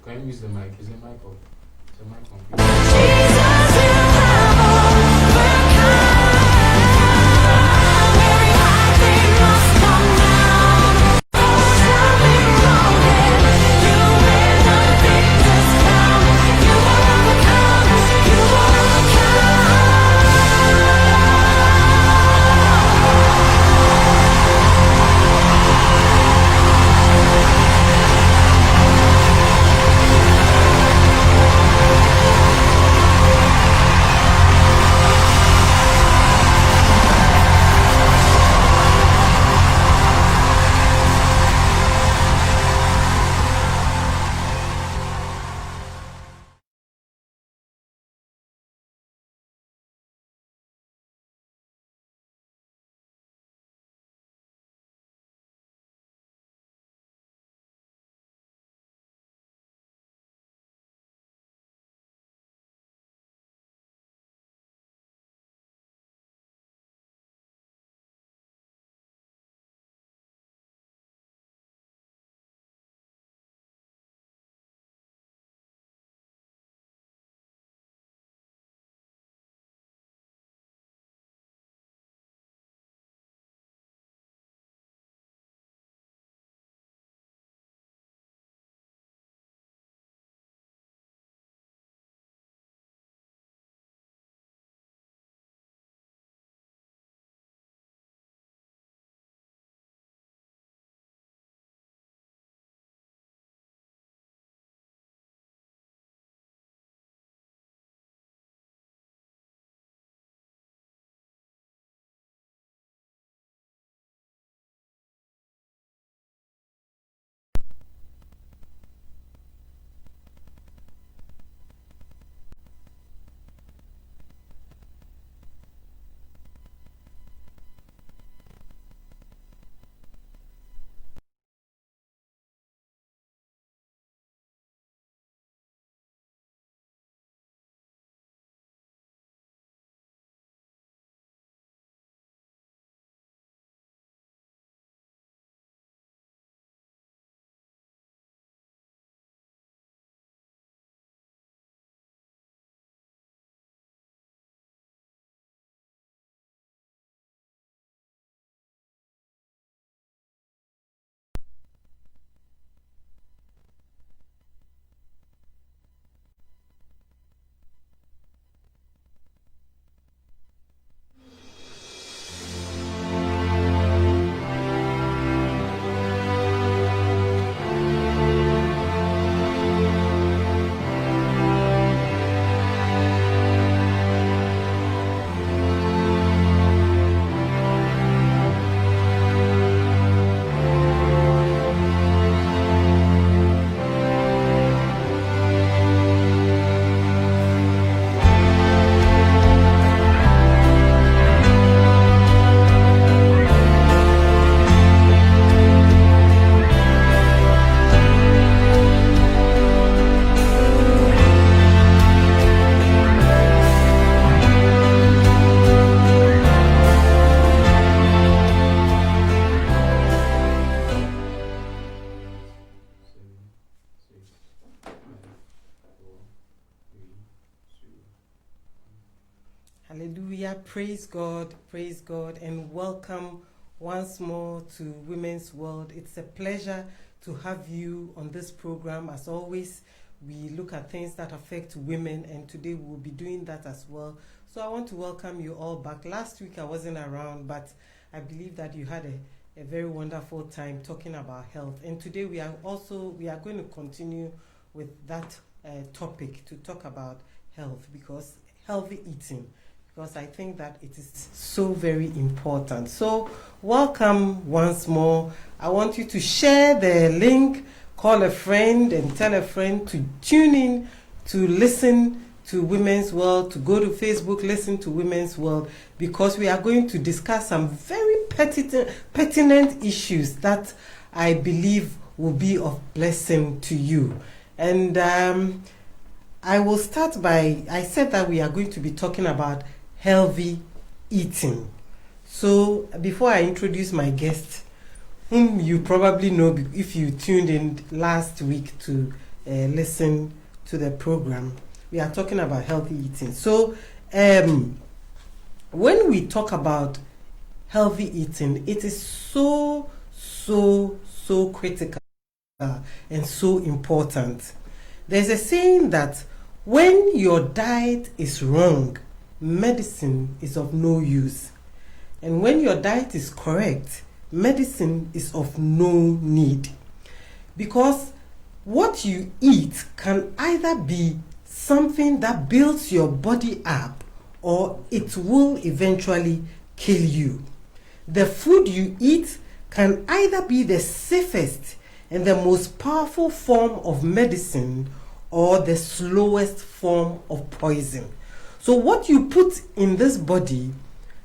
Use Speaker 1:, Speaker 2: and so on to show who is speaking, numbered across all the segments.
Speaker 1: Can you use the mic? Is the mic up? Is the mic on?
Speaker 2: Hallelujah. Praise God, and welcome once more to Women's World. It's a pleasure to have you on this program. As always, we look at things that affect women, and today we'll be doing that as well. So I want to welcome you all back. Last week I wasn't around, but I believe that you had a very wonderful time talking about health. And today we are going to continue with that topic to talk about health, because healthy eating, because I think that it is so very important. So welcome once more. I want you to share the link, call a friend and tell a friend to tune in to listen to Women's World, to go to Facebook, listen to Women's World, because we are going to discuss some very pertinent issues that I believe will be of blessing to you. And I will start by, I said that we are going to be talking about healthy eating. So before I introduce my guest, whom you probably know if you tuned in last week to listen to the program. We are talking about healthy eating. So when we talk about healthy eating, it is so critical and so important. There's a saying that when your diet is wrong, medicine is of no use. And when your diet is correct, medicine is of no need. Because what you eat can either be something that builds your body up or it will eventually kill you. The food you eat can either be the safest and the most powerful form of medicine or the slowest form of poison. So what you put in this body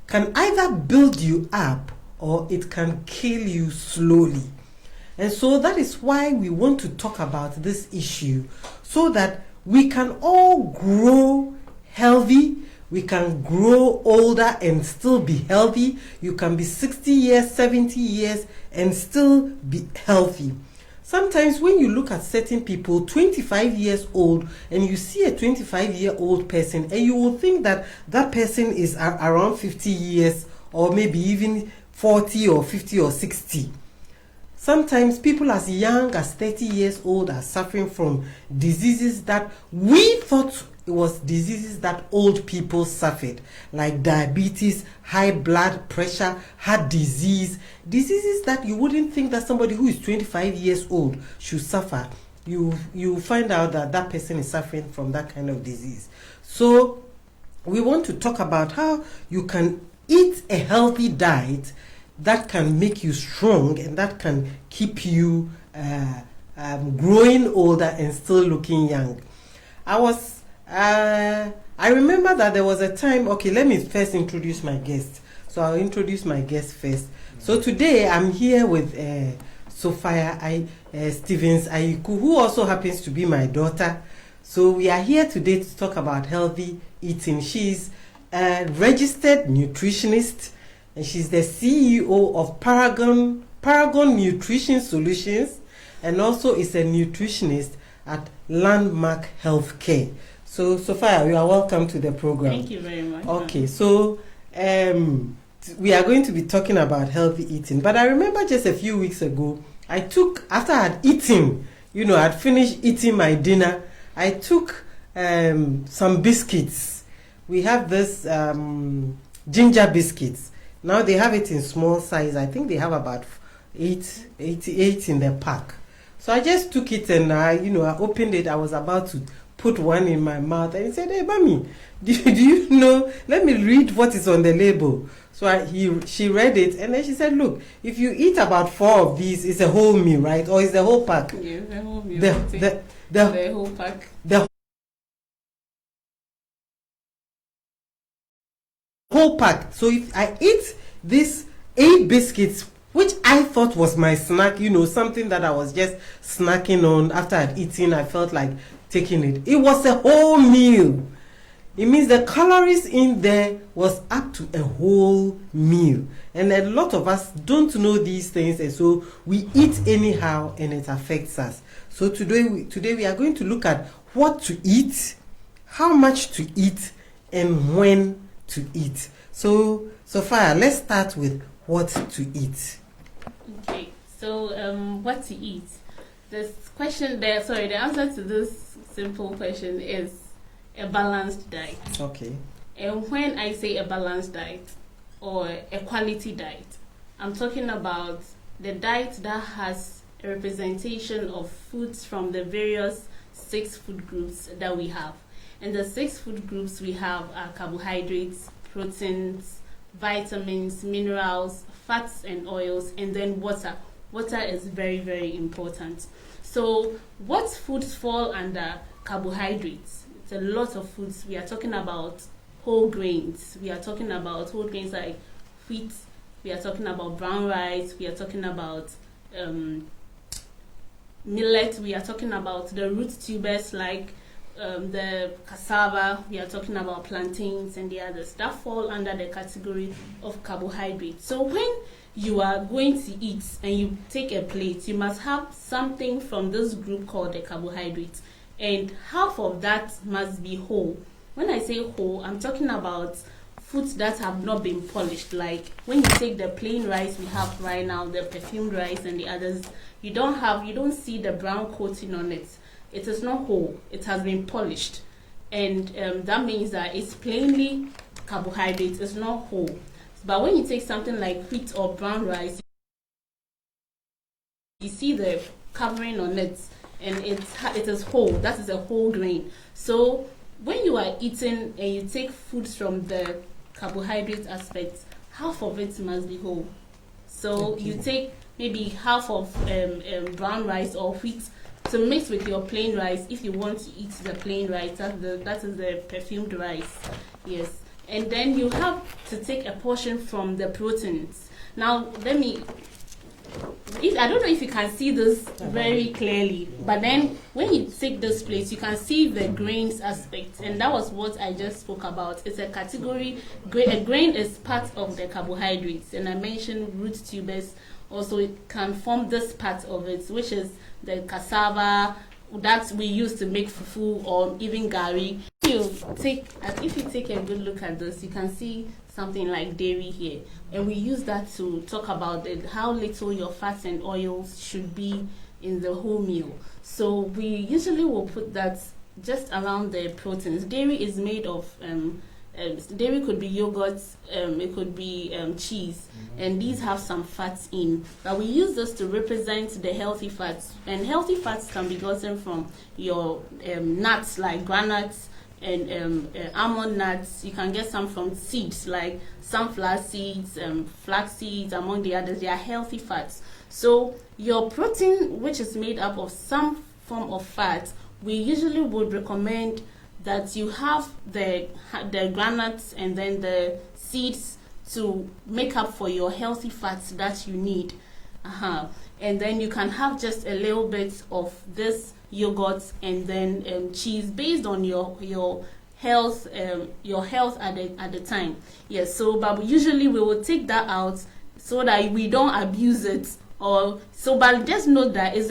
Speaker 2: can either build you up or it can kill you slowly. And so that is why we want to talk about this issue, so that we can all grow healthy, we can grow older and still be healthy. You can be 60 years, 70 years and still be healthy. Sometimes when you look at certain people, 25 years old, and you see a 25-year-old person, and you will think that that person is around 50 years or maybe even 40 or 50 or 60. Sometimes people as young as 30 years old are suffering from diseases that we thought it was diseases that old people suffered, like diabetes, high blood pressure, heart disease, diseases that you wouldn't think that somebody who is 25 years old should suffer. You find out that that person is suffering from that kind of disease. So we want to talk about how you can eat a healthy diet that can make you strong and that can keep you growing older and still looking young. I remember that there was a time. Okay, let me first introduce my guest. So I'll introduce my guest first. So today I'm here with Sophia Stevens Ayiku, who also happens to be my daughter. So we are here today to talk about healthy eating. She's a registered nutritionist, and she's the CEO of Paragon Nutrition Solutions, and also is a nutritionist at Landmark Healthcare. So, Sophia, you are welcome to the program.
Speaker 3: Thank you very much.
Speaker 2: Okay, so we are going to be talking about healthy eating. But I remember just a few weeks ago, after I had eaten, I'd finished eating my dinner, I took some biscuits. We have this ginger biscuits. Now they have it in small size. I think they have about 88 in the pack. So I just took it and I opened it. I was about to put one in my mouth and he said, "Hey, mommy, do you know? Let me read what is on the label." So she read it and then she said, "Look, if you eat about 4 of these, it's a whole meal, right? Or is the whole pack?"
Speaker 3: Yeah, the whole meal.
Speaker 2: The
Speaker 3: whole pack.
Speaker 2: The whole pack. So if I eat these 8 biscuits, which I thought was my snack, something that I was just snacking on after I'd eaten, I felt like taking it. It was a whole meal. It means the calories in there was up to a whole meal. And a lot of us don't know these things, and so we eat anyhow and it affects us. So today we are going to look at what to eat, how much to eat, and when to eat. So, Sophia, let's start with what to eat.
Speaker 3: Okay, so what to eat? The answer to this simple question is a balanced diet.
Speaker 2: Okay.
Speaker 3: And when I say a balanced diet or a quality diet, I'm talking about the diet that has a representation of foods from the various 6 food groups that we have. And the 6 food groups we have are carbohydrates, proteins, vitamins, minerals, fats and oils, and then water. Water is very, very important. So what foods fall under carbohydrates? It's a lot of foods. We are talking about whole grains. We are talking about whole grains like wheat. We are talking about brown rice. We are talking about millet. We are talking about the root tubers like the cassava. We are talking about plantains and the others that fall under the category of carbohydrates. So when you are going to eat and you take a plate, you must have something from this group called the carbohydrates, and half of that must be whole. When I say whole, I'm talking about foods that have not been polished. Like when you take the plain rice we have right now, the perfumed rice and the others, you don't see the brown coating on it. It is not whole. It has been polished, and that means that it's plainly carbohydrates. It's not whole. But when you take something like wheat or brown rice, you see the covering on it, and it is whole. That is a whole grain. So when you are eating and you take foods from the carbohydrate aspect, half of it must be whole. So you take maybe half of brown rice or wheat to mix with your plain rice if you want to eat the plain rice. That is the perfumed rice. Yes. And then you have to take a portion from the proteins. Now, I don't know if you can see this very clearly, but then when you take this plate, you can see the grains aspect, and that was what I just spoke about. It's a category. A grain is part of the carbohydrates, and I mentioned root tubers. Also, it can form this part of it, which is the cassava that we use to make fufu or even gari. If you take a good look at this, you can see something like dairy here, and we use that to talk about how little your fats and oils should be in the whole meal. So we usually will put that just around the proteins. Dairy is made of dairy could be yogurt, it could be cheese, and these have some fats in. But we use this to represent the healthy fats, and healthy fats can be gotten from your nuts like groundnuts and almond nuts. You can get some from seeds like sunflower seeds, flax seeds, among the others. They are healthy fats. So your protein, which is made up of some form of fat, we usually would recommend that you have the groundnuts and then the seeds to make up for your healthy fats that you need. And then you can have just a little bit of this yogurt and then cheese based on your health at the time. Yes. So, but usually we will take that out so that we don't abuse it. But just note that it's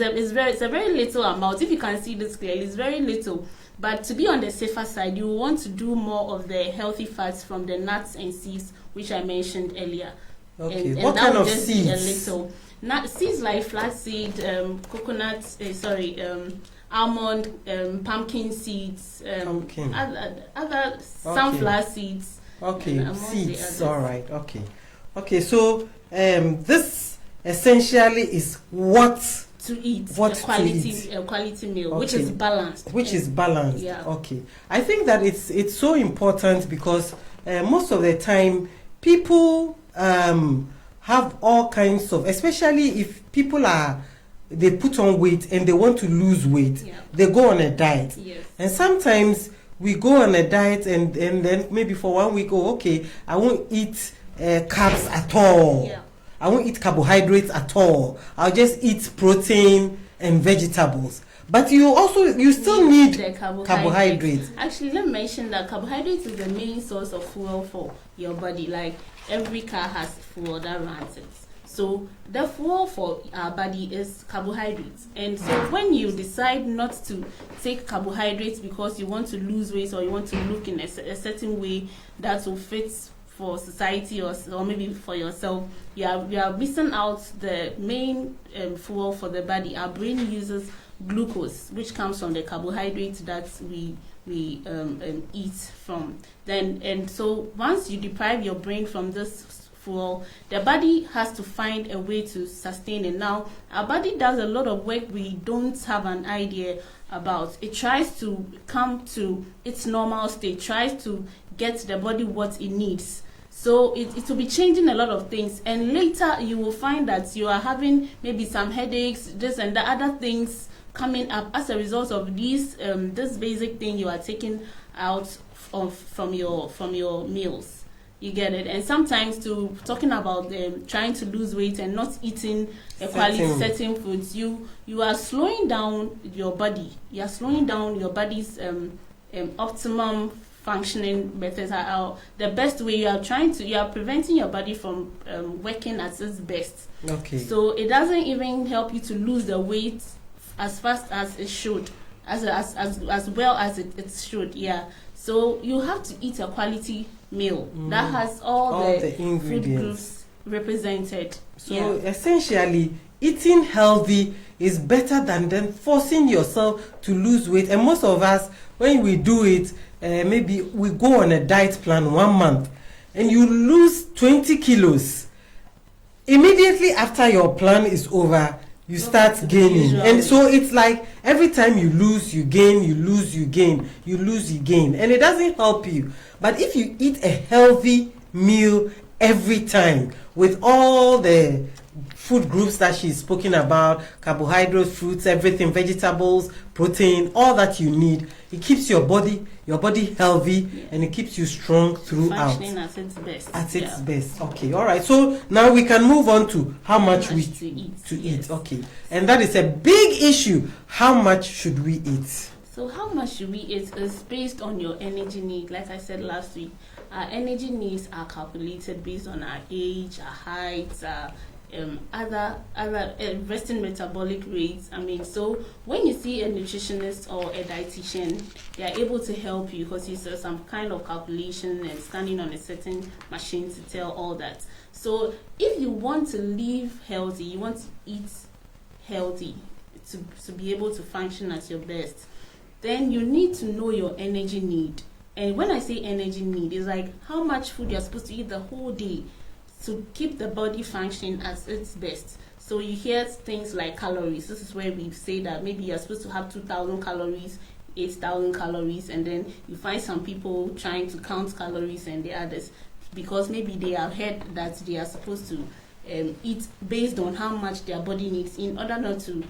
Speaker 3: a very little amount. If you can see this clearly, it's very little. But to be on the safer side, you want to do more of the healthy fats from the nuts and seeds, which I mentioned earlier.
Speaker 2: Okay.
Speaker 3: And
Speaker 2: what
Speaker 3: that
Speaker 2: kind
Speaker 3: would
Speaker 2: of
Speaker 3: just
Speaker 2: seeds?
Speaker 3: be a little. Seeds like flaxseed, coconut, almond, pumpkin seeds, other sunflower seeds.
Speaker 2: Okay, seeds. All right. Okay. So this essentially is what
Speaker 3: to eat, a quality meal, which is balanced.
Speaker 2: Yeah. Okay. I think that it's so important because most of the time people have all kinds of, especially if people they put on weight and they want to lose weight, they go on a diet.
Speaker 3: Yes.
Speaker 2: And sometimes we go on a diet and then maybe for 1 week, I won't eat carbs at all.
Speaker 3: Yeah.
Speaker 2: I won't eat carbohydrates at all. I'll just eat protein and vegetables. But you still need
Speaker 3: the
Speaker 2: carbohydrates.
Speaker 3: Actually, let me mention that carbohydrates is the main source of fuel for your body. Like every car has fuel that runs it. So the fuel for our body is carbohydrates. And so when you decide not to take carbohydrates because you want to lose weight or you want to look in a certain way that will fit for society or maybe for yourself, you are missing out the main fuel for the body. Our brain uses glucose, which comes from the carbohydrates that we eat from. And so once you deprive your brain from this fuel, the body has to find a way to sustain it. Now, our body does a lot of work we don't have an idea about. It tries to come to its normal state, tries to get the body what it needs. So it will be changing a lot of things, and later you will find that you are having maybe some headaches, this and the other things coming up as a result of these this basic thing you are taking out from your meals. You get it? And sometimes talking about trying to lose weight and not eating certain foods, you are slowing down your body. You are slowing down your body's optimum functioning methods are the best way. You are preventing your body from working at its best.
Speaker 2: Okay.
Speaker 3: So it doesn't even help you to lose the weight as fast as it should, as well as it should. Yeah. So you have to eat a quality meal that has all the
Speaker 2: ingredients,
Speaker 3: food groups represented.
Speaker 2: So essentially, eating healthy is better than then forcing yourself to lose weight. And most of us, when we do it, maybe we go on a diet plan 1 month and you lose 20 kilos. Immediately after your plan is over, you start gaining. And so it's like every time you lose, you gain, you lose, you gain, you lose, you gain. And it doesn't help you. But if you eat a healthy meal every time with all the food groups that she's spoken about, carbohydrates, fruits, everything, vegetables, protein, all that you need, it keeps your body healthy, and it keeps you strong throughout.
Speaker 3: Functioning at its best.
Speaker 2: At its best. Okay, all right. So now we can move on to how much we to eat. Okay, and that is a big issue. How much should we eat?
Speaker 3: So how much should we eat is based on your energy need. Like I said last week, our energy needs are calculated based on our age, our height, other resting metabolic rates. I mean, so when you see a nutritionist or a dietitian, they are able to help you because you saw some kind of calculation and scanning on a certain machine to tell all that. So if you want to live healthy, you want to eat healthy to be able to function at your best, then you need to know your energy need. And when I say energy need, it's like how much food you're supposed to eat the whole day to keep the body functioning at its best. So you hear things like calories. This is where we say that maybe you're supposed to have 2,000 calories, 8,000 calories, and then you find some people trying to count calories and the others because maybe they have heard that they are supposed to eat based on how much their body needs in order not to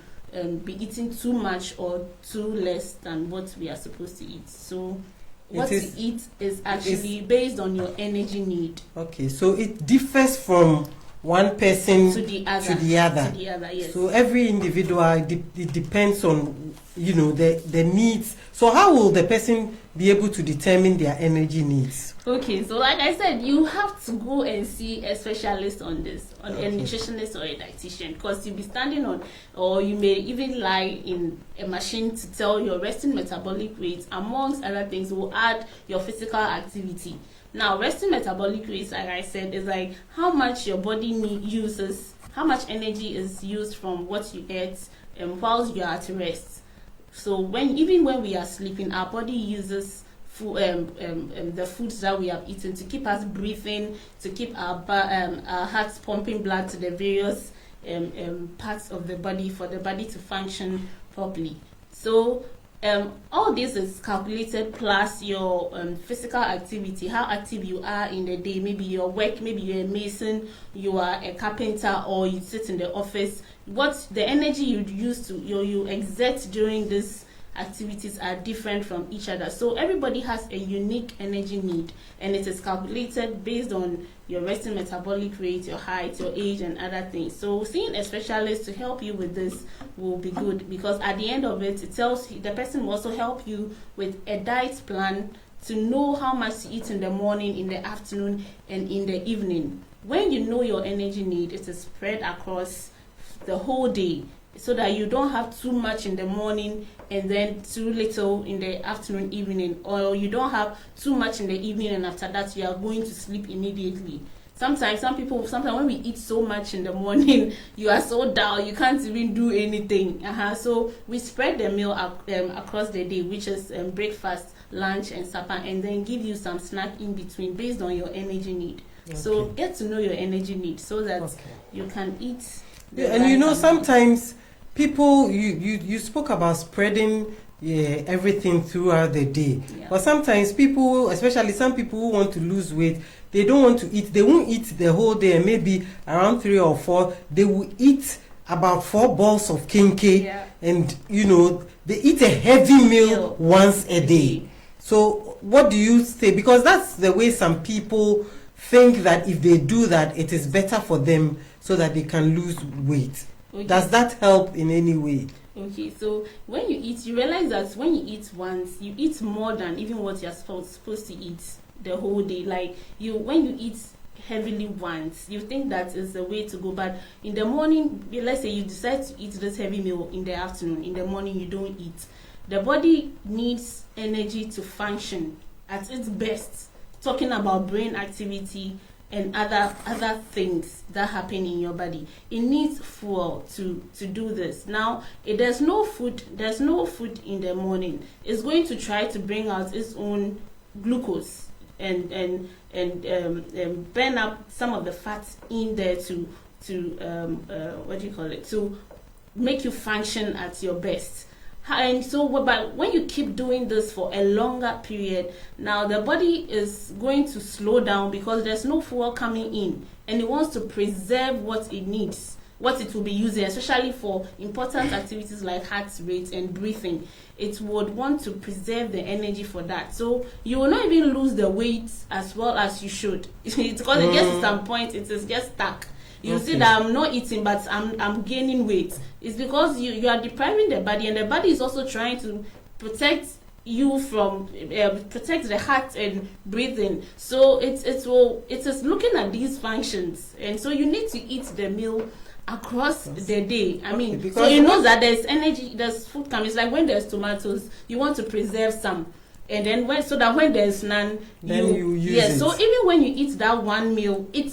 Speaker 3: be eating too much or too less than what we are supposed to eat. So what you eat is actually based on your energy need. Okay,
Speaker 2: so it differs from one person
Speaker 3: to the other. Yes.
Speaker 2: So every individual, it depends on, the needs. So how will the person be able to determine their energy needs?
Speaker 3: Okay, so like I said, you have to go and see a specialist on this, a nutritionist or a dietitian, because you'll be standing on, or you may even lie in a machine to tell your resting metabolic rates, amongst other things, will add your physical activity. Now, resting metabolic rates, like I said, is like how much your body uses, how much energy is used from what you eat whilst you are at rest. So when we are sleeping, our body uses the foods that we have eaten to keep us breathing, to keep our hearts pumping blood to the various parts of the body for the body to function properly. So all this is calculated plus your physical activity, how active you are in the day. Maybe your work, maybe you're a mason, you are a carpenter, or you sit in the office. What the energy you use to you exert during these activities are different from each other. So everybody has a unique energy need, and it is calculated based on your resting metabolic rate, your height, your age, and other things. So seeing a specialist to help you with this will be good, because at the end of it, the person will also help you with a diet plan to know how much to eat in the morning, in the afternoon, and in the evening. When you know your energy need, it is spread across the whole day, so that you don't have too much in the morning and then too little in the afternoon, evening, or you don't have too much in the evening and after that you are going to sleep immediately. Sometimes when we eat so much in the morning, you are so dull, you can't even do anything. So we spread the meal across the day, which is breakfast, lunch, and supper, and then give you some snack in between based on your energy need. Okay. So get to know your energy need so that you can eat.
Speaker 2: And sometimes people, you spoke about spreading everything throughout the day. Yeah. But sometimes people, especially some people who want to lose weight, they don't want to eat. They won't eat the whole day, and maybe around 3 or 4, they will eat about 4 balls of kenkey. Yeah. And, they eat a heavy meal once a day. So what do you say? Because that's the way some people think that if they do that, it is better for them so that they can lose weight. Okay. Does that help in any way?
Speaker 3: Okay, so when you eat, you realize that when you eat once, you eat more than even what you're supposed to eat the whole day. Like when you eat heavily once, you think that is the way to go. But in the morning, let's say you decide to eat this heavy meal in the afternoon. In the morning, you don't eat. The body needs energy to function at its best. Talking about brain activity and other things that happen in your body, it needs fuel to do this. Now, if there's no food in the morning, it's going to try to bring out its own glucose and burn up some of the fats in there to to make you function at your best. And so, but when you keep doing this for a longer period, now the body is going to slow down because there's no fuel coming in, and it wants to preserve what it needs, what it will be using, especially for important activities like heart rate and breathing. It would want to preserve the energy for that. So you will not even lose the weight as well as you should. It's because it gets to some point, it is just stuck. You see that I'm not eating, but I'm gaining weight. It's because you are depriving the body, and the body is also trying to protect you from protect the heart and breathing. So it is looking at these functions, and so you need to eat the meal across the day. I mean, so you know that there's energy, there's food coming. It's like when there's tomatoes, you want to preserve some. And then so that when there's none,
Speaker 2: then you use it.
Speaker 3: So even when you eat that one meal, it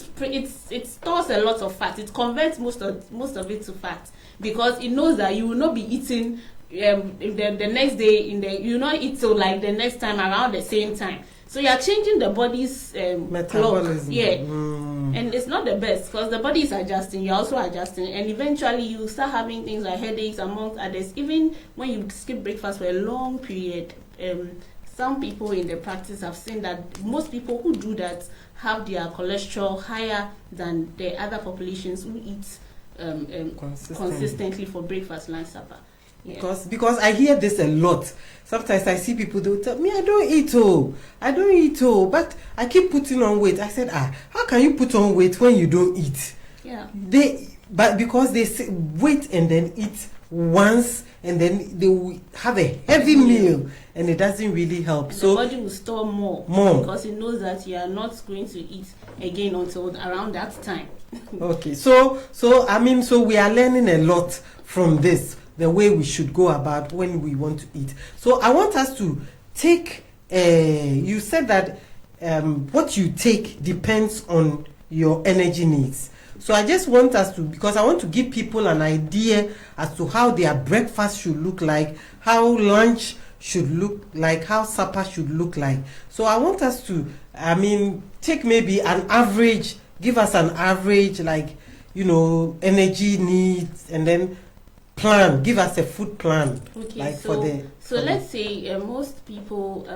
Speaker 3: stores a lot of fat. It converts most of it to fat because it knows that you will not be eating the next day. You will not eat till like the next time around the same time. So you are changing the body's
Speaker 2: metabolism.
Speaker 3: Clock. Yeah, and it's not the best because the body is adjusting. You're also adjusting, and eventually you start having things like headaches, amongst others. Even when you skip breakfast for a long period. Some people in the practice have seen that most people who do that have their cholesterol higher than the other populations who eat consistently for breakfast, lunch, supper. Yeah.
Speaker 2: Because I hear this a lot. Sometimes I see people, they'll tell me, I don't eat, but I keep putting on weight. I said, how can you put on weight when you don't eat?
Speaker 3: Yeah.
Speaker 2: But because they say wait and then eat once, and then they will have a heavy meal, and it doesn't really help.
Speaker 3: So the body will store more because it knows that you are not going to eat again until around that time.
Speaker 2: Okay, so we are learning a lot from this, the way we should go about when we want to eat. So I want us to take. You said that what you take depends on your energy needs. So I just want us to, because I want to give people an idea as to how their breakfast should look like, how lunch should look like, how supper should look like. So I want us to, take maybe an average, give us an average, like, energy needs, and then give us a food plan.
Speaker 3: Okay, let's say most people,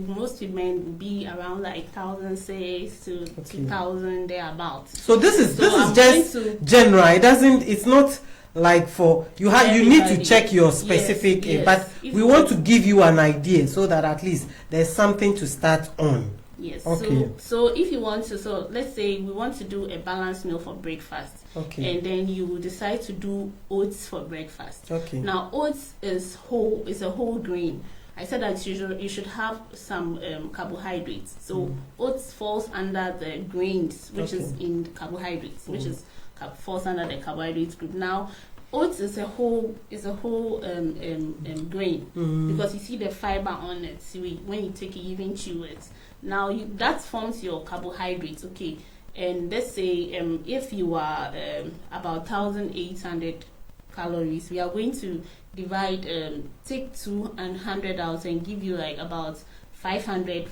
Speaker 3: most men will be around like 1,006 to 2,000 thereabouts.
Speaker 2: So this is just general. It's not like for you need to check your specific,
Speaker 3: yes,
Speaker 2: but we want to give you an idea so that at least there's something to start on.
Speaker 3: Yes.
Speaker 2: Okay.
Speaker 3: So if you want to, let's say we want to do a balanced meal for breakfast.
Speaker 2: Okay.
Speaker 3: And then you decide to do oats for breakfast.
Speaker 2: Okay.
Speaker 3: Now oats is a whole grain. I said that you should have some carbohydrates. So oats falls under the grains, which is in carbohydrates, which is falls under the carbohydrates group. Now oats is a whole grain because you see the fiber on it. So when you take it, you even chew it. Now that forms your carbohydrates. Okay. And let's say if you are about 1,800 calories, we are going to divide, take 200 out and give you like about 500,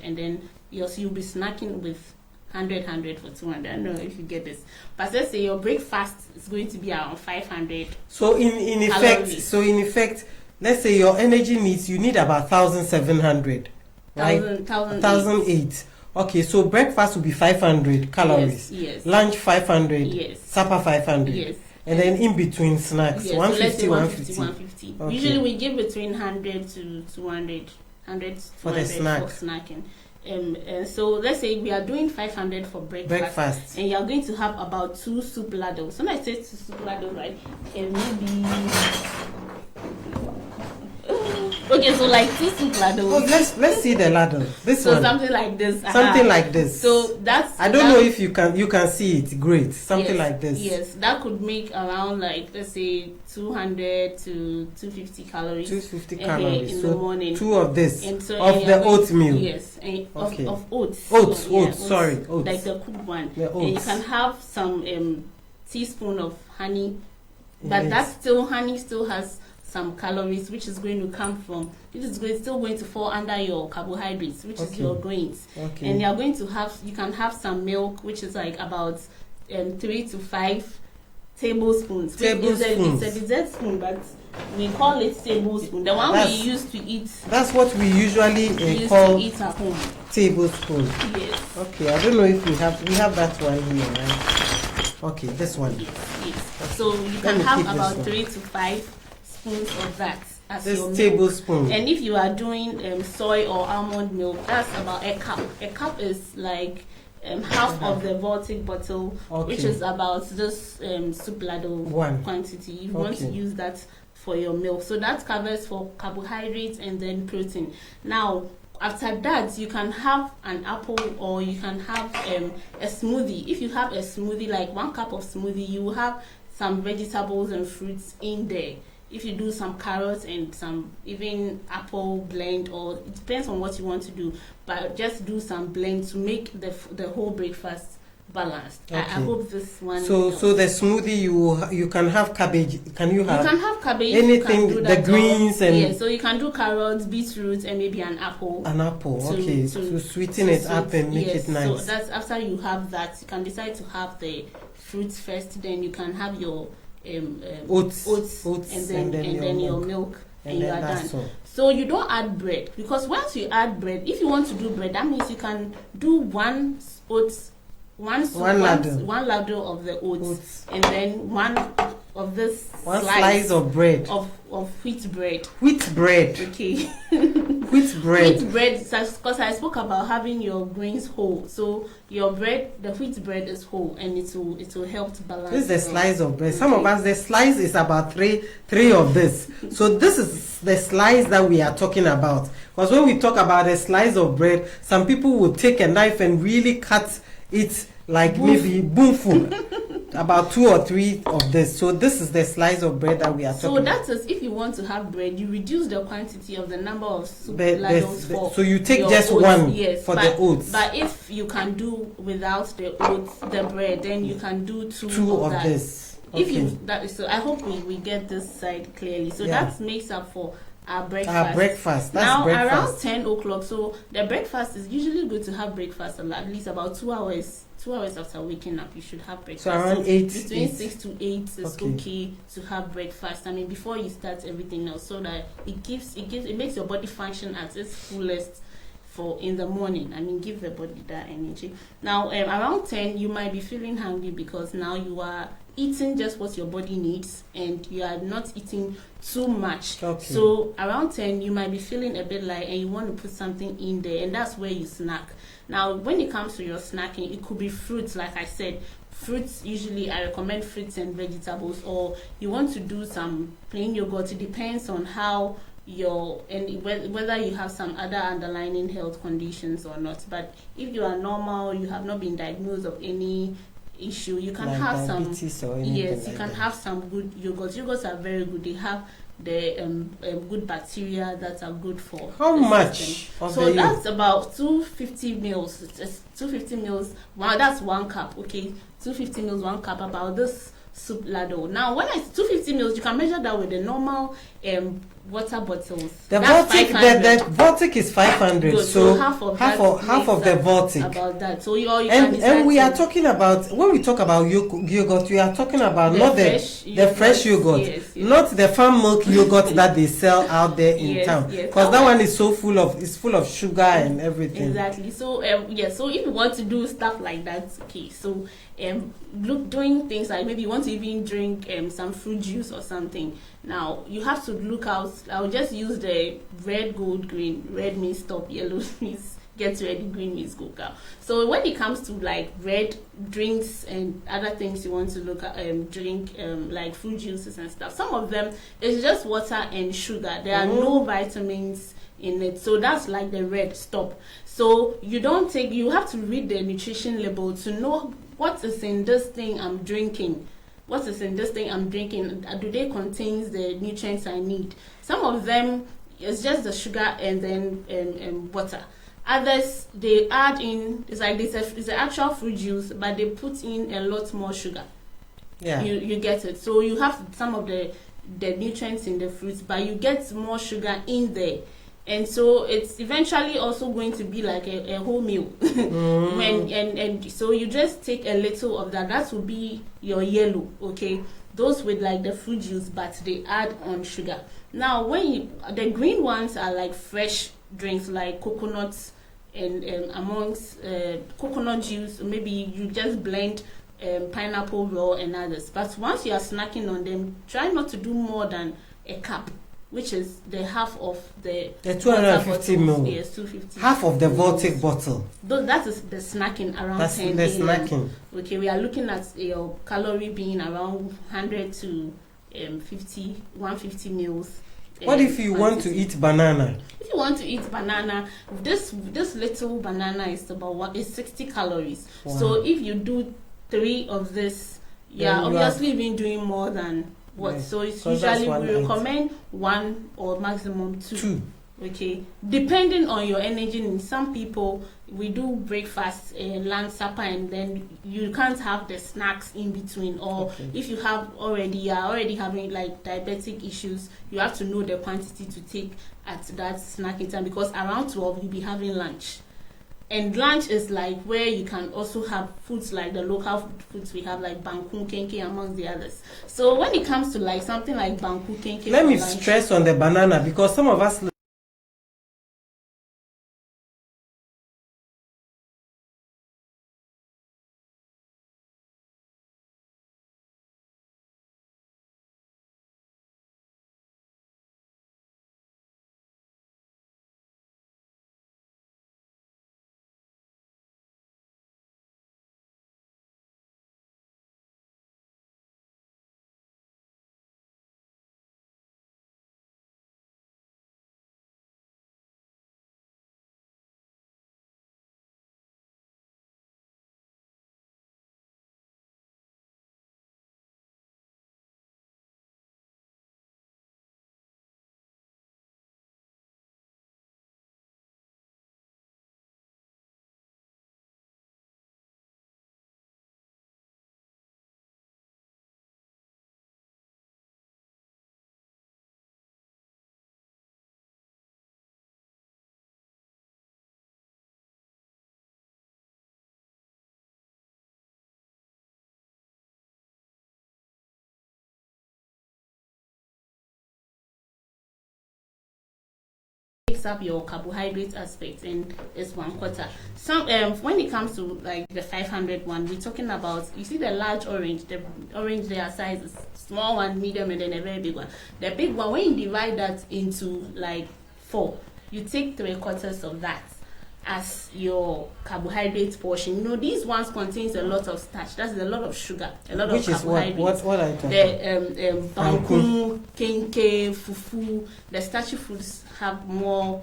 Speaker 3: and then you'll be snacking with 100 for 200. I don't know if you get this, but let's say your breakfast is going to be around 500.
Speaker 2: So in effect, let's say your energy needs, you need about 1,700, right? 1,008. Okay, so breakfast will be 500 calories.
Speaker 3: Yes.
Speaker 2: Lunch 500.
Speaker 3: Yes.
Speaker 2: Supper 500.
Speaker 3: Yes.
Speaker 2: And then in between snacks,
Speaker 3: yes.
Speaker 2: 150,
Speaker 3: so
Speaker 2: 150.
Speaker 3: Okay. Usually we give between 100 to 200, 100
Speaker 2: for the snack.
Speaker 3: For snacking. So let's say we are doing 500 for breakfast. And you are going to have about 2 soup ladles. So when I say 2 soup ladles, right, maybe. Okay, so like 2 soup ladles.
Speaker 2: Oh, let's see the ladle. This
Speaker 3: so
Speaker 2: one.
Speaker 3: Something like this.
Speaker 2: Something like this.
Speaker 3: So that's.
Speaker 2: I don't know if you can see it. Great. Something like this.
Speaker 3: Yes, that could make around like let's say 200 to 250 calories.
Speaker 2: 250 calories
Speaker 3: in
Speaker 2: so
Speaker 3: the morning.
Speaker 2: 2 of this
Speaker 3: and so,
Speaker 2: of the oatmeal.
Speaker 3: Yes, and
Speaker 2: okay.
Speaker 3: of oats.
Speaker 2: Oats.
Speaker 3: Sorry,
Speaker 2: oats.
Speaker 3: Like the cooked one.
Speaker 2: The oats.
Speaker 3: And you can have some teaspoon of honey, but
Speaker 2: yes.
Speaker 3: honey still has some calories, which is going to come from, still going to fall under your carbohydrates, which is your grains.
Speaker 2: Okay.
Speaker 3: And you can have some milk, which is like about 3 to 5 tablespoons. It's a dessert spoon, but we call it tablespoon. The one we used to eat.
Speaker 2: That's what we usually
Speaker 3: call to eat at home.
Speaker 2: Tablespoon.
Speaker 3: Yes.
Speaker 2: Okay, I don't know if we have that one here, right? Okay, this one.
Speaker 3: Yes. So you can have about 3 to 5 spoons of that as
Speaker 2: this
Speaker 3: your
Speaker 2: tablespoon.
Speaker 3: And if you are doing soy or almond milk, that's about a cup. A cup is like half of the Voltic bottle, which is about this soup ladle quantity. You want to use that for your milk. So that covers for carbohydrates and then protein. Now, after that, you can have an apple or you can have a smoothie. If you have a smoothie, like 1 cup of smoothie, you will have some vegetables and fruits in there. If you do some carrots and some even apple blend, or it depends on what you want to do, but just do some blend to make the whole breakfast balanced. Okay. I hope this one. So
Speaker 2: the smoothie you can have cabbage. Can you have?
Speaker 3: You can have cabbage.
Speaker 2: Anything, the greens and.
Speaker 3: Yeah, so you can do carrots, beetroot, and maybe an apple.
Speaker 2: An apple, okay. To sweeten it up and make it nice.
Speaker 3: So that's after you have that, you can decide to have the fruits first. Then you can have your oats and then your milk, and you are done. So you don't add bread, because once you add bread, if you want to do bread, that means you can do one ladle of the oats, and then one of this
Speaker 2: slice of bread
Speaker 3: of wheat bread.
Speaker 2: Wheat bread.
Speaker 3: Okay.
Speaker 2: Wheat bread.
Speaker 3: Wheat bread, because I spoke about having your grains whole. So your bread, the wheat bread is whole, and it will help to balance.
Speaker 2: This is the slice of bread. Some of us, the slice is about three of this. So this is the slice that we are talking about. Because when we talk about a slice of bread, some people will take a knife and really cut it like maybe boomful. About 2 or 3 of this. So this is the slice of bread that we are talking about.
Speaker 3: So that is, if you want to have bread, you reduce the quantity of the number of soup ladles for.
Speaker 2: So you take just oats, one for the oats.
Speaker 3: But if you can do without the oats, the bread, then you can do two of that.
Speaker 2: This. Okay.
Speaker 3: If you so I hope we get this side clearly. So that makes up for our breakfast.
Speaker 2: That's
Speaker 3: now
Speaker 2: breakfast.
Speaker 3: Around 10 o'clock. So the breakfast is usually good to have breakfast at least about 2 hours. 2 hours after waking up, you should have breakfast.
Speaker 2: So around 8.
Speaker 3: Between 6 to 8 is okay to have breakfast. I mean, before you start everything else, so that it makes your body function at its fullest for in the morning. I mean, give the body that energy. Now, around 10, you might be feeling hungry because now you are eating just what your body needs and you are not eating too much.
Speaker 2: Okay.
Speaker 3: So around 10, you might be feeling a bit light and you want to put something in there, and that's where you snack. Now, when it comes to your snacking, it could be fruits, like I said. Fruits, usually I recommend fruits and vegetables, or you want to do some plain yogurt. It depends on how whether you have some other underlying health conditions or not. But if you are normal, you have not been diagnosed of any issue, you can
Speaker 2: like
Speaker 3: have some.
Speaker 2: Yes,
Speaker 3: you can have some good yogurts. Yogurts are very good. They have the good bacteria that are good for
Speaker 2: how much
Speaker 3: of so that's about 250 mils. It's 250 mils. Wow, that's 1 cup. Okay, 250 mils, 1 cup, about this soup ladle. Now when it's 250 mils, you can measure that with the normal water bottles.
Speaker 2: The Voltic is 500.
Speaker 3: Good.
Speaker 2: So
Speaker 3: half of
Speaker 2: the Voltic.
Speaker 3: About that. So you
Speaker 2: and we are talking about, when we talk about yogurt, we are talking about not the fresh yogurt,
Speaker 3: yes.
Speaker 2: Not the farm milk yogurt that they sell out there in town. Because that one is full of sugar and everything.
Speaker 3: Exactly. So so if you want to do stuff like that, okay. So doing things like maybe you want to even drink some fruit juice or something. Now you have to look out. I'll just use the red, gold, green. Red means stop, yellow means get ready, green means go cow. So when it comes to like red drinks and other things you want to look at, drink, like fruit juices and stuff, some of them is just water and sugar. There are no vitamins in it, so that's like the red. Stop. So you have to read the nutrition label to know what is in this thing I'm drinking. What is in this thing I'm drinking? Do they contain the nutrients I need? Some of them is just the sugar and then water. Others they add in, it's like it's an actual fruit juice, but they put in a lot more sugar.
Speaker 2: Yeah,
Speaker 3: you get it. So you have some of the nutrients in the fruits, but you get more sugar in there. And so it's eventually also going to be like a whole meal. And so you just take a little of that. That will be your yellow, okay? Those with like the fruit juice, but they add on sugar. Now, the green ones are like fresh drinks, like coconuts and amongst coconut juice. Maybe you just blend pineapple raw and others. But once you are snacking on them, try not to do more than a cup, which is the half of the
Speaker 2: 250 ml.
Speaker 3: Yes, 250.
Speaker 2: Half of the Voltic bottle.
Speaker 3: That is the snacking around.
Speaker 2: That's
Speaker 3: 10
Speaker 2: the
Speaker 3: AM.
Speaker 2: snacking.
Speaker 3: Okay, we are looking at your calorie being around 100 to 150 meals.
Speaker 2: What if you want to eat banana?
Speaker 3: If you want to eat banana, this little banana is about 60 calories.
Speaker 2: Wow.
Speaker 3: So if you do 3 of this,
Speaker 2: Then you
Speaker 3: obviously been doing more than what.
Speaker 2: Right.
Speaker 3: So it's
Speaker 2: So that's
Speaker 3: usually we
Speaker 2: 180.
Speaker 3: recommend 1 or maximum 2.
Speaker 2: 2.
Speaker 3: Okay, depending on your energy. In some people, we do breakfast, lunch, supper, and then you can't have the snacks in between. Or
Speaker 2: Okay.
Speaker 3: if you are already having like diabetic issues, you have to know the quantity to take at that snacking time, because around 12 you'll be having lunch. And lunch is like where you can also have foods like the local foods we have, like banku, kenke, amongst the others. So when it comes to like something like banku, kenke,
Speaker 2: Let me
Speaker 3: for lunch,
Speaker 2: stress on the banana, because some of us takes up your carbohydrate aspect, and it's 1/4. Some when it comes to like the 500 one, we're talking about, you see the large orange, the orange their size is small one, medium, and then a very big one. The big one, when you divide that into like 4, you take 3/4 of that as your carbohydrate portion. You know, these ones contains a lot of starch. That's a lot of sugar, a lot which
Speaker 3: of
Speaker 2: is what
Speaker 3: carbohydrates.
Speaker 2: what I talking?
Speaker 3: The banku, kenke, fufu, the starchy foods have more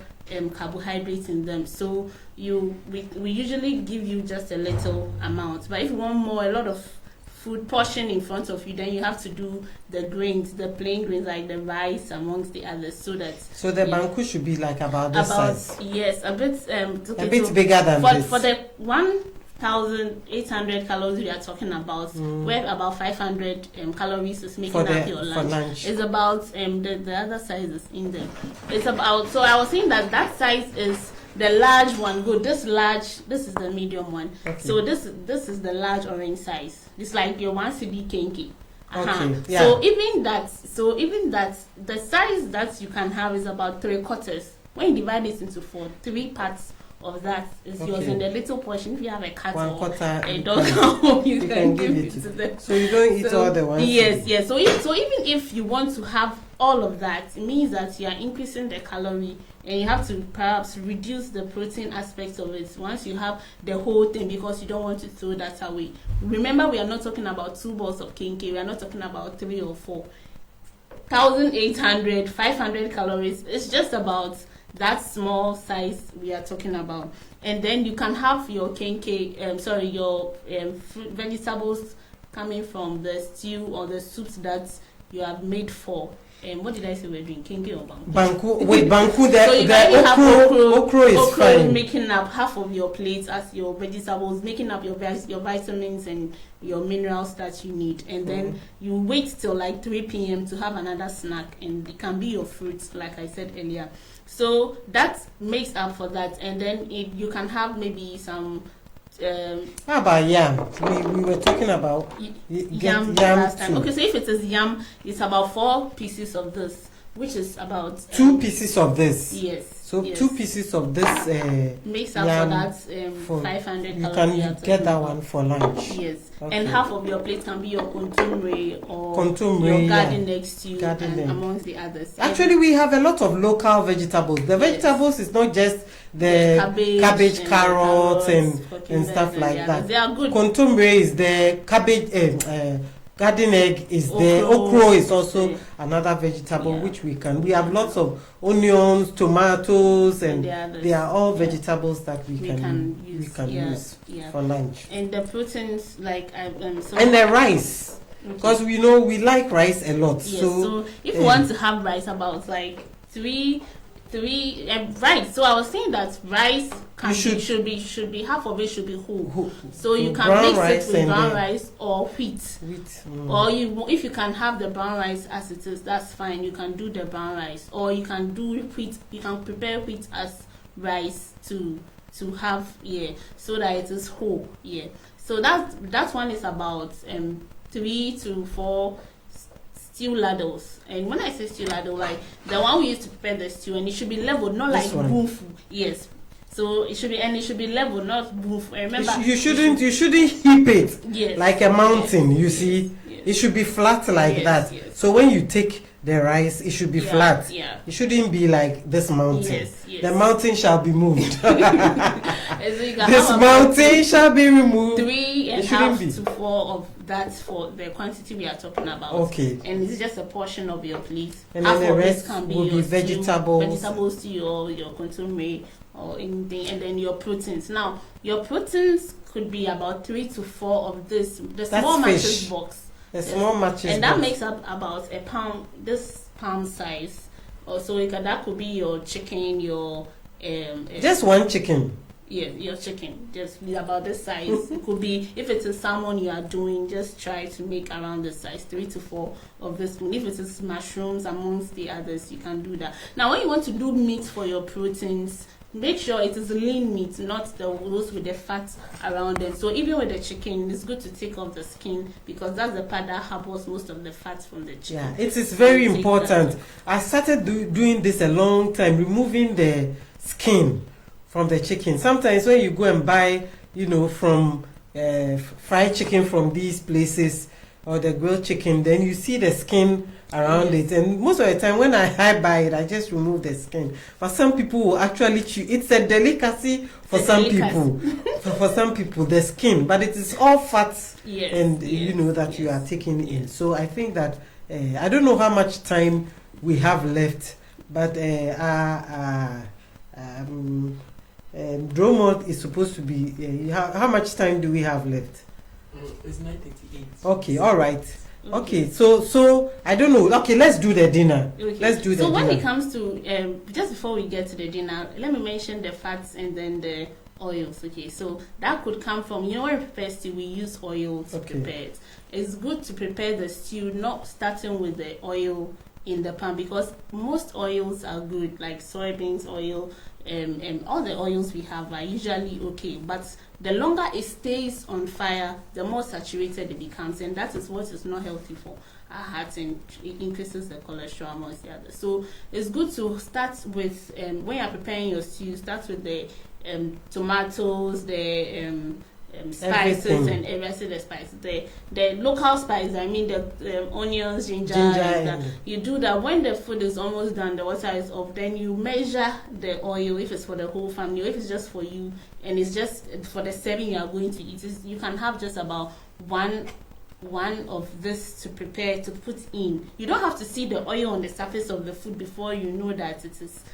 Speaker 3: carbohydrates in them. So we usually give you just a little amount. But if you want more, a lot of food portion in front of you, then you have to do the grains, the plain grains like the rice amongst the others, so that
Speaker 2: the banku should be like about this size.
Speaker 3: Yes, a bit
Speaker 2: A bit bigger than this.
Speaker 3: For the 1,800 calories we are talking about, where about 500 calories is making up your lunch. It's about the other sizes in them. It's about, so I was saying that size is the large one. Good. This is the medium one. Okay. So this is the large orange size. It's like your 1 cedi kenke.
Speaker 2: Okay. Yeah.
Speaker 3: So even that, the size that you can have is about 3/4. When you divide it into 4, 3 parts of that is yours, and the little portion, if you have a cat or a dog, you can give it to them.
Speaker 2: So you don't eat all the ones.
Speaker 3: Yes. So even if you want to have all of that, it means that you are increasing the calorie and you have to perhaps reduce the protein aspect of it once you have the whole thing, because you don't want to throw that away. Remember, we are not talking about 2 balls of kenkey. We are not talking about 3 or 4. 1,800, 500 calories. It's just about that small size we are talking about. And then you can have your kenkey, your vegetables coming from the stew or the soups that you have made for. What did I say we're doing? Kenkey or banku?
Speaker 2: Banku. Wait, banku.
Speaker 3: So you can have
Speaker 2: okro is fine.
Speaker 3: Making up half of your plate as your vegetables, making up your vitamins and your minerals that you need, and then you wait till like 3 p.m. to have another snack, and it can be your fruits, like I said earlier. So that makes up for that, and then you can have maybe some.
Speaker 2: How about yam? We were talking about
Speaker 3: yam last time. Okay, so if it is yam, it's about 4 pieces of this, which is about
Speaker 2: 2 pieces of this.
Speaker 3: Yes.
Speaker 2: So
Speaker 3: yes.
Speaker 2: 2 pieces of this
Speaker 3: makes up for that 500
Speaker 2: you
Speaker 3: calories.
Speaker 2: can get that one for lunch.
Speaker 3: Yes.
Speaker 2: Okay.
Speaker 3: And half of your plate can be your kontomire or
Speaker 2: kontomire,
Speaker 3: your garden egg stew,
Speaker 2: garden egg.
Speaker 3: amongst the others.
Speaker 2: Actually, we have a lot of local vegetables. The vegetables is not just the cabbage, carrots, and stuff like that.
Speaker 3: They are good.
Speaker 2: Kontomire is the cabbage, garden egg is there. Okro is also another vegetable which we have lots of onions, tomatoes, and they are all vegetables that we can use for lunch.
Speaker 3: And the proteins, like
Speaker 2: and the rice, because we know we like rice a lot.
Speaker 3: Yes, so if you want to have rice, about like three rice. So I was saying that rice should be half of it should be whole. So you can mix it with brown rice or wheat. Or if you can have the brown rice as it is, that's fine. You can do the brown rice, or you can do wheat. You can prepare wheat as rice to have so that it is whole. So that one is about 3 to 4 stew ladles. And when I say stew ladle, like the one we used to prepare the stew, and it should be leveled, not like boom. Yes. So it should be leveled, not boom. Remember, you shouldn't
Speaker 2: heap it like a mountain. You see, it should be flat like that.
Speaker 3: Yes.
Speaker 2: So when you take the rice, it should be flat.
Speaker 3: Yeah.
Speaker 2: It shouldn't be like this mountain.
Speaker 3: Yes.
Speaker 2: The mountain shall be moved.
Speaker 3: So
Speaker 2: this mountain shall be removed.
Speaker 3: 3.5 to 4 of that for the quantity we are talking about.
Speaker 2: Okay.
Speaker 3: And it's just a portion of your plate.
Speaker 2: And then the rest can be
Speaker 3: vegetables stew or your kontomire or anything, and then your proteins. Now, your proteins could be about 3 to 4 of this. The small matches box.
Speaker 2: The small matches,
Speaker 3: and that makes up about a pound. This palm size. Also, that could be your chicken, your
Speaker 2: just one chicken.
Speaker 3: Yeah, your chicken. Just be about this size. It could be, if it's a salmon you are doing, just try to make around this size, 3 to 4 of this one. If it is mushrooms amongst the others, you can do that. Now, when you want to do meat for your proteins, make sure it is lean meat, not those with the fat around it. So even with the chicken, it's good to take off the skin, because that's the part that harbors most of the fat from the chicken.
Speaker 2: Yeah, it is very important. I started doing this a long time, removing the skin from the chicken. Sometimes when you go and buy, from fried chicken from these places or the grilled chicken, then you see the skin around it, and most of the time when I buy it, I just remove the skin. But some people will actually chew. It's a delicacy for some people. For some people, the skin, but it is all fat, and that you are taking in. So I think that I don't know how much time we have left, but Dromont is supposed to be. How much time do we have left?
Speaker 1: It's 9:38.
Speaker 2: Okay, all right. Okay, so I don't know. Okay, let's do the dinner.
Speaker 3: Okay.
Speaker 2: Let's do the dinner.
Speaker 3: So when it comes to just before we get to the dinner, let me mention the fats and then the oils. Okay, so that could come from, when we prepare stew, we use oil to prepare it. It's good to prepare the stew not starting with the oil in the pan, because most oils are good, like soybeans oil, and all the oils we have are usually okay, but the longer it stays on fire, the more saturated it becomes, and that is what is not healthy for our heart, and it increases the cholesterol amongst the others. So it's good to start with, when you're preparing your stew, start with the tomatoes, the spices
Speaker 2: Everything.
Speaker 3: and everything, the spices, the local spices. I mean the onions, ginger and
Speaker 2: and
Speaker 3: you do that when the food is almost done, the water is off. Then you measure the oil if it's for the whole family or if it's just for you, and it's just for the serving you are going to eat. You can have just about one of this to prepare to put in. You don't have to see the oil on the surface of the food before you know that it is.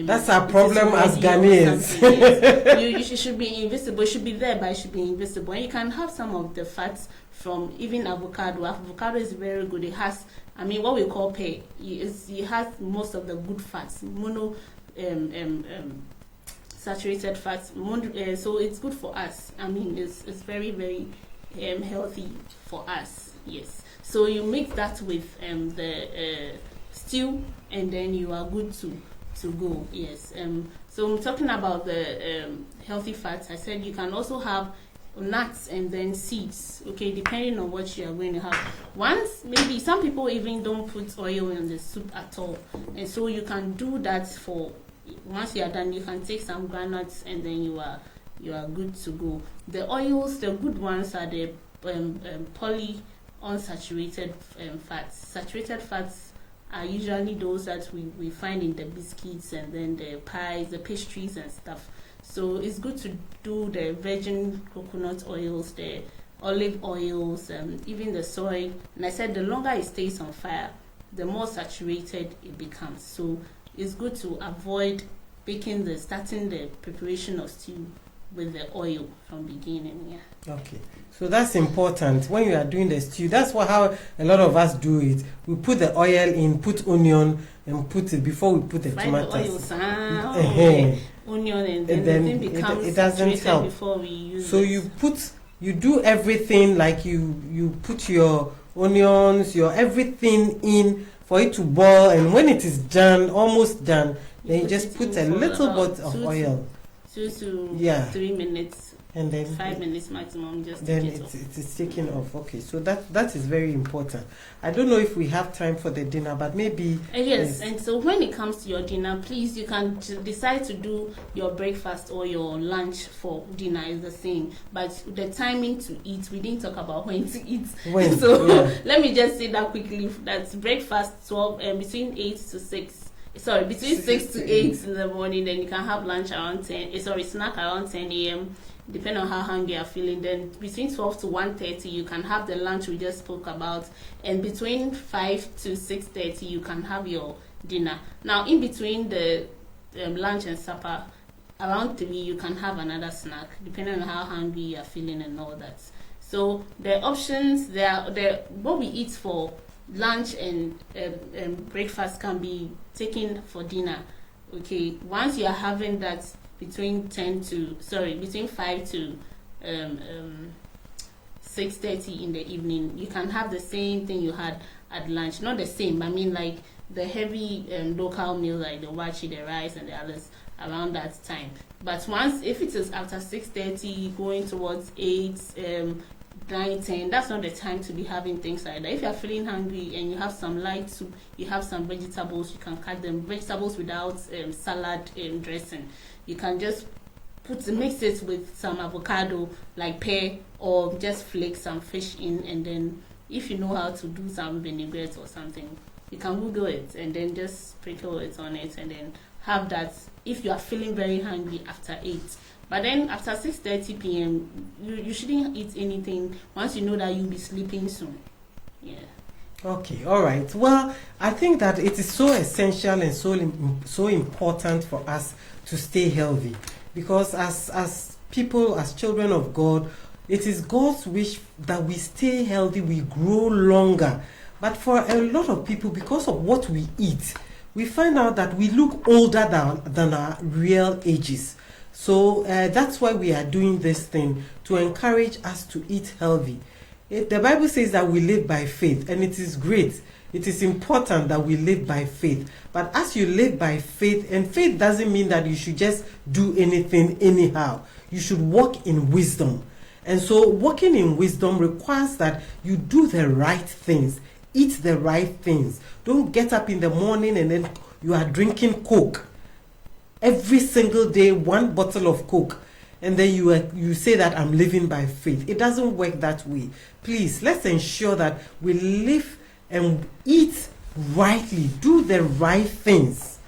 Speaker 2: That's our problem as
Speaker 3: ready or
Speaker 2: Ghanaians.
Speaker 3: something, yes. You should be invisible. It should be there, but it should be invisible. And you can have some of the fats from even avocado. Avocado is very good. It has, I mean, what we call pay. It has most of the good fats, saturated fats. So it's good for us. I mean, it's very, very healthy for us. Yes. So you mix that with the stew, and then you are good to go. Yes. So I'm talking about the healthy fats. I said you can also have nuts and then seeds, okay, depending on what you are going to have. Once, maybe some people even don't put oil in the soup at all, and so you can do that. For once you are done, you can take some granules and then you are good to go. The oils, the good ones are the polyunsaturated fats. Saturated fats are usually those that we find in the biscuits and then the pies, the pastries and stuff. So it's good to do the virgin coconut oils, the olive oils, even the soy. And I said the longer it stays on fire, the more saturated it becomes. So it's good to avoid starting the preparation of stew with the oil from beginning. Yeah.
Speaker 2: Okay, so that's important when you are doing the stew. That's how a lot of us do it. We put the oil in, put onion, and put it before we put the tomatoes.
Speaker 3: Onion, and then the thing becomes
Speaker 2: it doesn't help
Speaker 3: before we use
Speaker 2: so
Speaker 3: it.
Speaker 2: You do everything, like you put your onions, your everything in for it to boil, and when it is done, almost done, then you just put a little bit of oil.
Speaker 3: 2 to
Speaker 2: Yeah.
Speaker 3: 3 minutes,
Speaker 2: and then
Speaker 3: 5 minutes maximum, just
Speaker 2: then
Speaker 3: take it off.
Speaker 2: it is taken off. Okay, so that is very important. I don't know if we have time for the dinner, but maybe
Speaker 3: yes. And so when it comes to your dinner, please, you can decide to do your breakfast or your lunch for dinner is the same, but the timing to eat, we didn't talk about when to eat.
Speaker 2: When,
Speaker 3: so
Speaker 2: yeah.
Speaker 3: let me just say that quickly. That's breakfast 12 between 8 to 6. Sorry, between 6 to 8 in the morning. Then you can have lunch around 10. Snack around 10 a.m. Depending on how hungry you're feeling. Then between 12 to 1:30, you can have the lunch we just spoke about. And between 5 to 6:30, you can have your dinner. Now, in between the lunch and supper, around 3, you can have another snack, depending on how hungry you're feeling and all that. So the options, what we eat for lunch and breakfast can be taken for dinner. Okay, once you are having that between 5 to 6:30 in the evening, you can have the same thing you had at lunch. Not the same, I mean like the heavy local meal like the wachi, the rice and the others around that time. But if it is after 6:30 going towards 8, 9, 10, that's not the time to be having things like that. If you're feeling hungry and you have some light soup, you have some vegetables, you can cut them, vegetables without salad dressing. You can just mix it with some avocado, like pear, or just flake some fish in, and then if you know how to do some vinaigrette or something, you can Google it and then just sprinkle it on it and then have that if you are feeling very hungry after 8. But then after 6:30 p.m., you shouldn't eat anything once you know that you'll be sleeping soon. Yeah.
Speaker 2: Okay, all right. Well, I think that it is so essential and so important for us to stay healthy, because as people, as children of God, it is God's wish that we stay healthy, we grow longer. But for a lot of people, because of what we eat, we find out that we look older than our real ages. So that's why we are doing this thing, to encourage us to eat healthy. The Bible says that we live by faith, and it is great. It is important that we live by faith. But as you live by faith, and faith doesn't mean that you should just do anything anyhow. You should walk in wisdom. And so walking in wisdom requires that you do the right things, eat the right things. Don't get up in the morning and then you are drinking Coke. Every single day, 1 bottle of Coke. and then you say that I'm living by faith. It doesn't work that way. Please, let's ensure that we live and eat rightly, do the right things,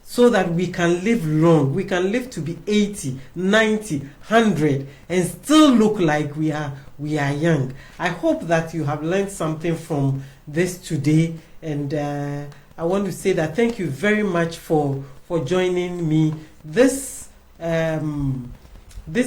Speaker 2: so that we can live long. We can live to be 80, 90, 100 and still look like we are young. I hope that you have learned something from this today, and I want to say that thank you very much for joining me. This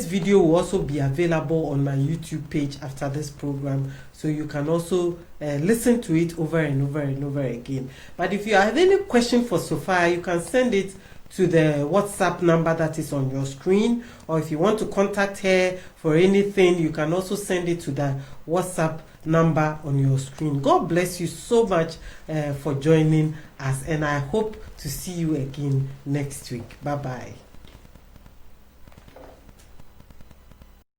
Speaker 2: video will also be available on my YouTube page after this program, so you can also listen to it over and over and over again. But if you have any question for Sophia, you can send it to the WhatsApp number that is on your screen, or if you want to contact her for anything, you can also send it to the WhatsApp number on your screen. God bless you so much for joining us, and I hope to see you again next week. Bye bye.